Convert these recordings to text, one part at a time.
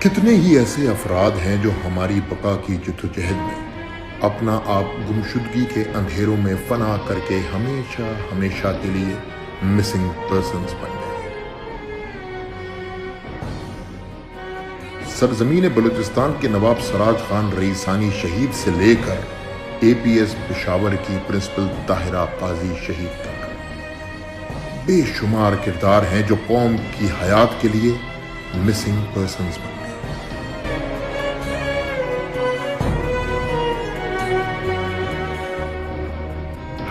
کتنے ہی ایسے افراد ہیں جو ہماری بقا کی جدوجہد میں اپنا آپ گمشدگی کے اندھیروں میں فنا کر کے ہمیشہ ہمیشہ کے لیے مسنگ پرسنز بن گئے۔ سرزمین بلوچستان کے نواب سراج خان رئیسانی شہید سے لے کر اے پی ایس پشاور کی پرنسپل طاہرہ قاضی شہید تک بے شمار کردار ہیں جو قوم کی حیات کے لیے مسنگ پرسنز بن گئے۔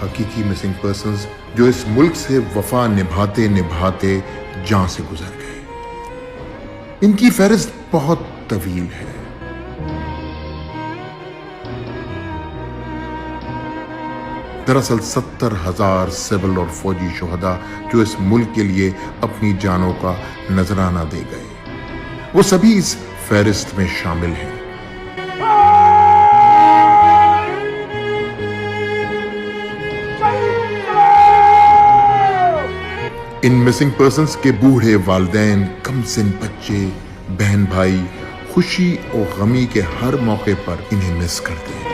حقیقی مسنگ پرسنز جو اس ملک سے وفا نبھاتے نبھاتے جان سے گزر گئے، ان کی فہرست بہت طویل ہے۔ دراصل 70,000 سول اور فوجی شہداء جو اس ملک کے لیے اپنی جانوں کا نذرانہ دے گئے، وہ سبھی اس فہرست میں شامل ہیں۔ ان مسنگ پرسنز کے بوڑھے والدین، کم سن بچے، بہن بھائی خوشی اور غمی کے ہر موقع پر انہیں مس کرتے ہیں۔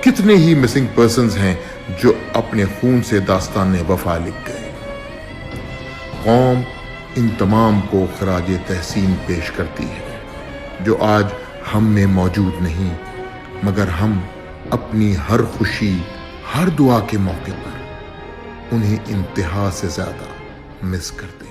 کتنے ہی مسنگ پرسنز ہیں جو اپنے خون سے داستان وفا لکھ گئے۔ قوم ان تمام کو خراج تحسین پیش کرتی ہے جو آج ہم میں موجود نہیں، مگر ہم اپنی ہر خوشی، ہر دعا کے موقع پر انہیں انتہا سے زیادہ مس کرتے ہیں۔